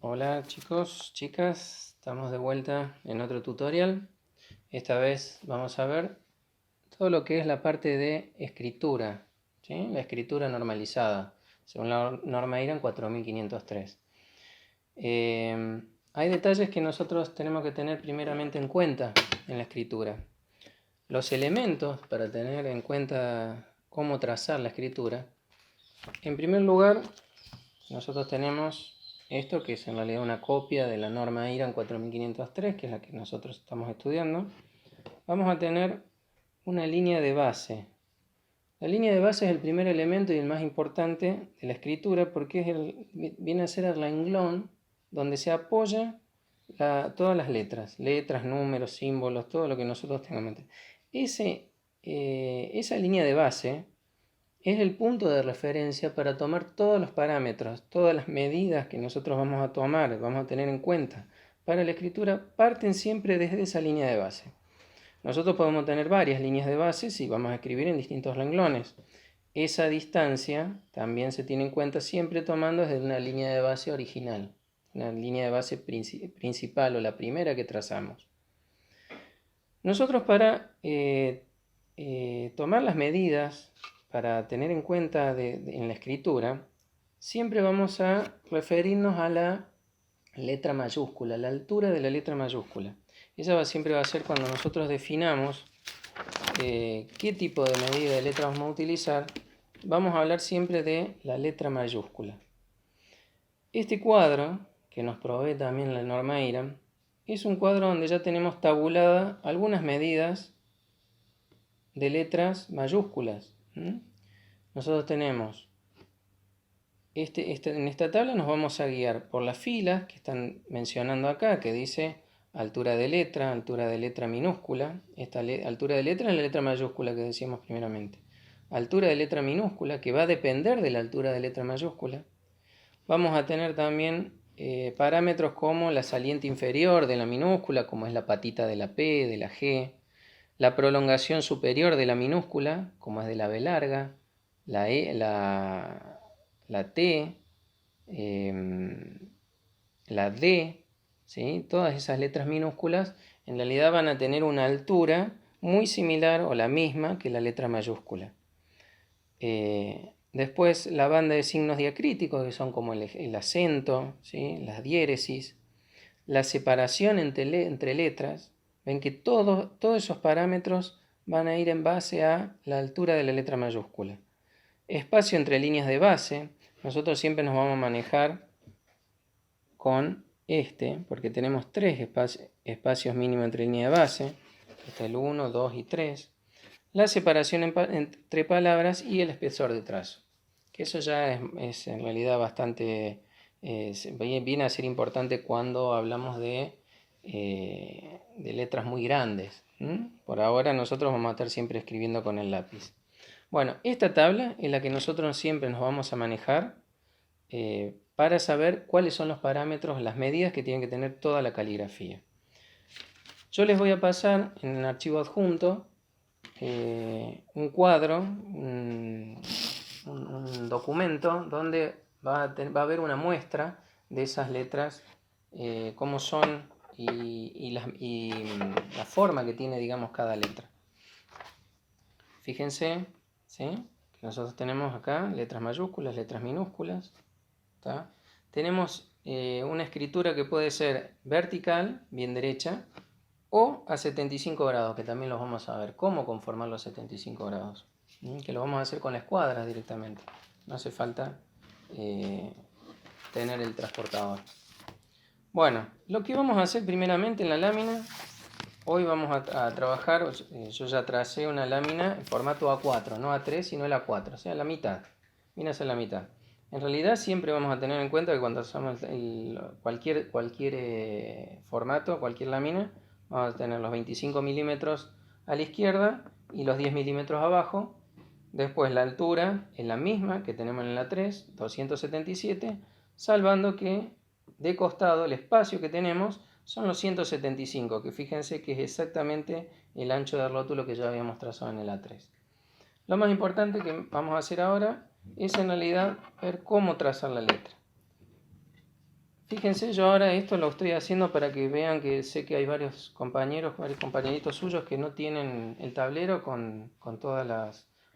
Hola chicos, chicas, estamos de vuelta en otro tutorial. Esta vez vamos a ver todo lo que es la parte de escritura, ¿sí? La escritura normalizada, según la norma IRAN 4503. Hay detalles que nosotros tenemos que tener primeramente en cuenta en la escritura. Los elementos para tener en cuenta cómo trazar la escritura. En primer lugar, nosotros tenemos esto, que es en realidad una copia de la norma IRAN 4503, que es la que nosotros estamos estudiando. Vamos a tener una línea de base. La línea de base es el primer elemento y el más importante de la escritura, porque viene a ser el renglón donde se apoya todas las letras, números, símbolos, todo lo que nosotros tengamos. Esa línea de base es el punto de referencia para tomar todos los parámetros, todas las medidas que nosotros vamos a tomar, vamos a tener en cuenta para la escritura, parten siempre desde esa línea de base. Nosotros podemos tener varias líneas de base si vamos a escribir en distintos renglones. Esa distancia también se tiene en cuenta siempre tomando desde una línea de base original, una línea de base principal o la primera que trazamos. Nosotros para tomar las medidas, para tener en cuenta en la escritura, siempre vamos a referirnos a la letra mayúscula, la altura de la letra mayúscula. Esa siempre va a ser cuando nosotros definamos qué tipo de medida de letra vamos a utilizar, vamos a hablar siempre de la letra mayúscula. Este cuadro, que nos provee también la norma IRAN, es un cuadro donde ya tenemos tabuladas algunas medidas de letras mayúsculas. Nosotros tenemos, en esta tabla nos vamos a guiar por las filas que están mencionando acá, que dice altura de letra minúscula. Esta altura de letra es la letra mayúscula que decíamos primeramente. Altura de letra minúscula, que va a depender de la altura de letra mayúscula. Vamos a tener también parámetros como la saliente inferior de la minúscula, como es la patita de la P, de la G, la prolongación superior de la minúscula, como es de la B larga, la E, la T, la D, ¿sí? Todas esas letras minúsculas en realidad van a tener una altura muy similar o la misma que la letra mayúscula. Después la banda de signos diacríticos, que son como el acento, ¿sí? Las diéresis, la separación entre letras. Ven que todos esos parámetros van a ir en base a la altura de la letra mayúscula. Espacio entre líneas de base, nosotros siempre nos vamos a manejar con porque tenemos tres espacios mínimos entre líneas de base. Está el 1, 2 y 3. La separación entre palabras y el espesor de trazo, que eso ya es en realidad bastante, viene a ser importante cuando hablamos de letras muy grandes. Por ahora nosotros vamos a estar siempre escribiendo con el lápiz. Bueno, esta tabla es la que nosotros siempre nos vamos a manejar para saber cuáles son los parámetros, las medidas que tiene que tener toda la caligrafía. Yo les voy a pasar en el archivo adjunto un cuadro, un documento donde va a haber una muestra de esas letras, cómo son y la forma que tiene, digamos, cada letra. Fíjense, ¿sí? Que nosotros tenemos acá letras mayúsculas, letras minúsculas. ¿Tá? Tenemos una escritura que puede ser vertical, bien derecha, o a 75 grados, que también los vamos a ver cómo conformar los 75 grados, que lo vamos a hacer con la escuadra directamente, no hace falta tener el transportador. Bueno, lo que vamos a hacer primeramente en la lámina, hoy vamos a trabajar, yo ya tracé una lámina en formato A4, no A3 sino el A4, o sea la mitad, viene a ser la mitad. En realidad siempre vamos a tener en cuenta que cuando hacemos cualquier formato, cualquier lámina, vamos a tener los 25 milímetros a la izquierda y los 10 milímetros abajo. Después la altura es la misma que tenemos en la 3, 277, salvando que de costado el espacio que tenemos son los 175, que fíjense que es exactamente el ancho del rótulo que ya habíamos trazado en el A3. Lo más importante que vamos a hacer ahora es en realidad ver cómo trazar la letra. Fíjense, yo ahora esto lo estoy haciendo para que vean que sé que hay varios compañeros, varios compañeritos suyos que no tienen el tablero con todos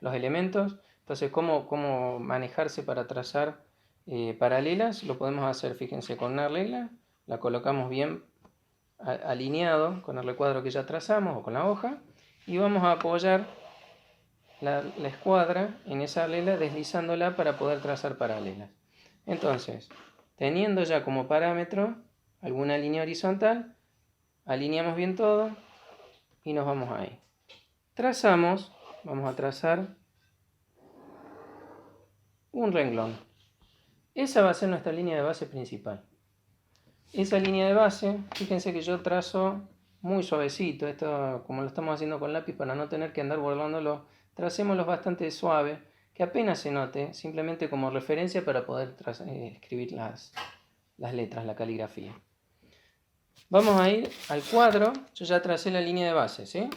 los elementos. Entonces, cómo manejarse para trazar paralelas, lo podemos hacer, fíjense, con una regla, la colocamos bien alineado con el recuadro que ya trazamos o con la hoja, y vamos a apoyar la escuadra en esa regla deslizándola para poder trazar paralelas. Entonces, teniendo ya como parámetro alguna línea horizontal, alineamos bien todo y nos vamos ahí. Trazamos, vamos a trazar un renglón. Esa va a ser nuestra línea de base principal. Esa línea de base, fíjense que yo trazo muy suavecito, esto como lo estamos haciendo con lápiz para no tener que andar bordándolo, tracémoslo bastante suave, que apenas se note, simplemente como referencia para poder escribir las letras, la caligrafía. Vamos a ir al cuadro, yo ya tracé la línea de base, ¿sí?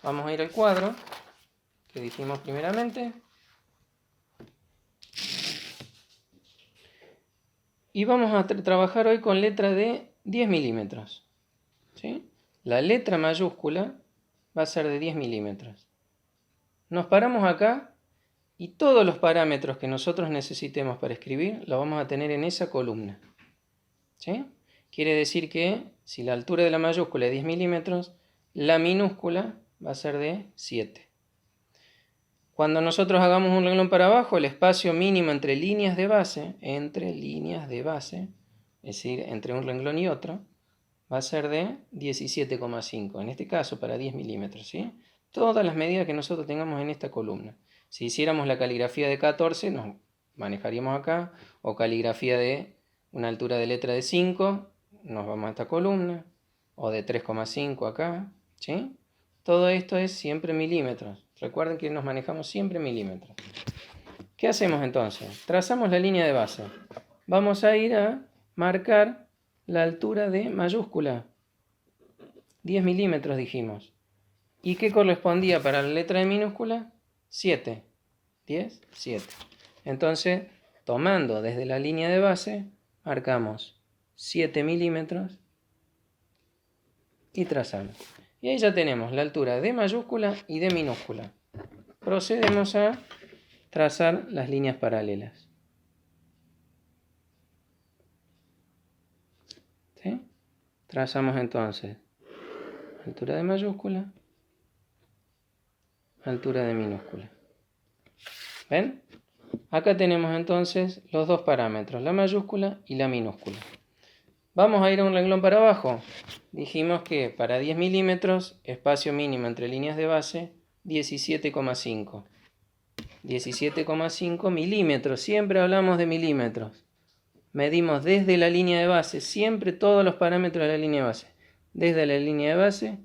Vamos a ir al cuadro, que dijimos primeramente. Y vamos a trabajar hoy con letra de 10 milímetros, ¿sí? La letra mayúscula va a ser de 10 milímetros. Nos paramos acá y todos los parámetros que nosotros necesitemos para escribir los vamos a tener en esa columna, ¿sí? Quiere decir que si la altura de la mayúscula es 10 milímetros, la minúscula va a ser de 7. Cuando nosotros hagamos un renglón para abajo, el espacio mínimo entre líneas de base, es decir, entre un renglón y otro, va a ser de 17,5, en este caso para 10 milímetros, ¿sí? Todas las medidas que nosotros tengamos en esta columna. Si hiciéramos la caligrafía de 14, nos manejaríamos acá, o caligrafía de una altura de letra de 5, nos vamos a esta columna, o de 3,5 acá, ¿sí? Todo esto es siempre milímetros. Recuerden que nos manejamos siempre en milímetros. ¿Qué hacemos entonces? Trazamos la línea de base. Vamos a ir a marcar la altura de mayúscula. 10 milímetros dijimos. ¿Y qué correspondía para la letra de minúscula? 7. 10, 7. Entonces, tomando desde la línea de base, marcamos 7 milímetros y trazamos. Y ahí ya tenemos la altura de mayúscula y de minúscula. Procedemos a trazar las líneas paralelas. ¿Sí? Trazamos entonces altura de mayúscula, altura de minúscula. ¿Ven? Acá tenemos entonces los dos parámetros, la mayúscula y la minúscula. Vamos a ir a un renglón para abajo. Dijimos que para 10 milímetros, espacio mínimo entre líneas de base, 17,5. 17,5 milímetros. Siempre hablamos de milímetros. Medimos desde la línea de base, siempre todos los parámetros de la línea de base. Desde la línea de base,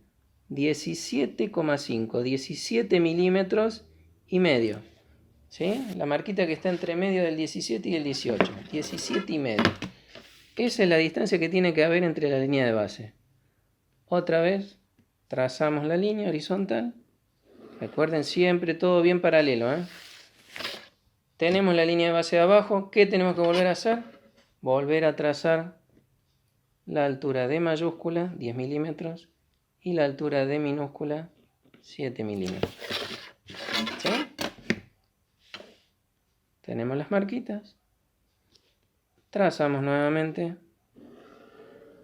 17,5. 17 milímetros y medio. ¿Sí? La marquita que está entre medio del 17 y el 18. 17 y medio. Esa es la distancia que tiene que haber entre la línea de base. Otra vez, trazamos la línea horizontal. Recuerden siempre todo bien paralelo, ¿eh? Tenemos la línea de base de abajo. ¿Qué tenemos que volver a hacer? Volver a trazar la altura de mayúscula, 10 milímetros, y la altura de minúscula, 7 milímetros. ¿Sí? Tenemos las marquitas. Trazamos nuevamente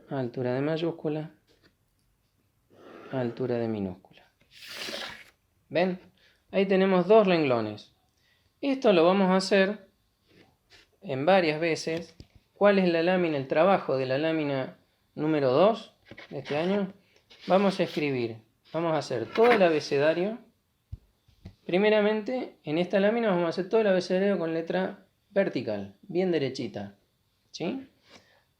altura de mayúscula, altura de minúscula. ¿Ven? Ahí tenemos dos renglones. Esto lo vamos a hacer en varias veces. ¿Cuál es la lámina, el trabajo de la lámina número 2 de este año? Vamos a escribir, vamos a hacer todo el abecedario. Primeramente, en esta lámina vamos a hacer todo el abecedario con letra vertical, bien derechita. ¿Sí?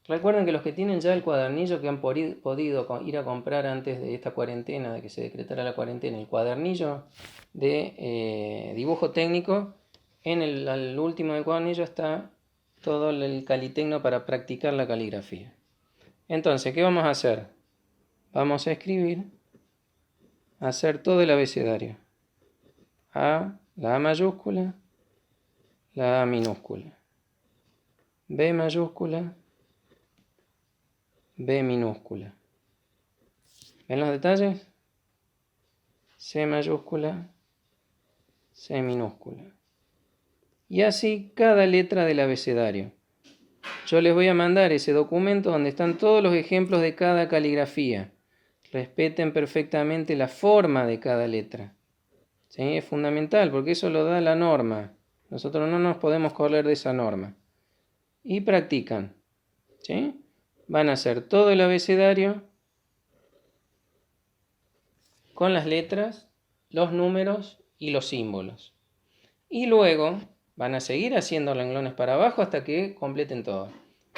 Recuerden que los que tienen ya el cuadernillo que han podido ir a comprar antes de esta cuarentena, de que se decretara la cuarentena, el cuadernillo de dibujo técnico, en el último del cuadernillo está todo el calitecno para practicar la caligrafía. Entonces, ¿qué vamos a hacer? Vamos a escribir, hacer todo el abecedario. A, la A mayúscula, la A minúscula. B mayúscula, B minúscula. ¿Ven los detalles? C mayúscula, C minúscula. Y así cada letra del abecedario. Yo les voy a mandar ese documento donde están todos los ejemplos de cada caligrafía. Respeten perfectamente la forma de cada letra. ¿Sí? Es fundamental porque eso lo da la norma. Nosotros no nos podemos correr de esa norma. Y practican. ¿Sí? Van a hacer todo el abecedario con las letras, los números y los símbolos. Y luego van a seguir haciendo renglones para abajo hasta que completen todo.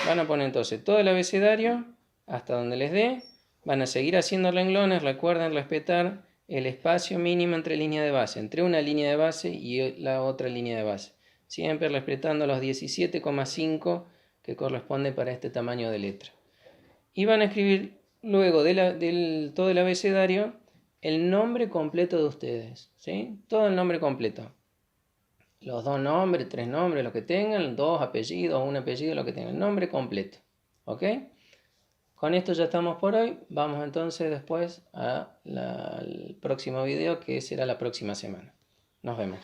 Van a poner entonces todo el abecedario hasta donde les dé. Van a seguir haciendo renglones. Recuerden respetar el espacio mínimo entre líneas de base, entre una línea de base y la otra línea de base. Siempre respetando los 17,5 que corresponde para este tamaño de letra. Y van a escribir luego de todo el abecedario el nombre completo de ustedes. ¿Sí? Todo el nombre completo. Los 2 nombres, 3 nombres, lo que tengan, 2 apellidos, 1 apellido, lo que tengan, el nombre completo. ¿Ok? Con esto ya estamos por hoy. Vamos entonces después al próximo video que será la próxima semana. Nos vemos.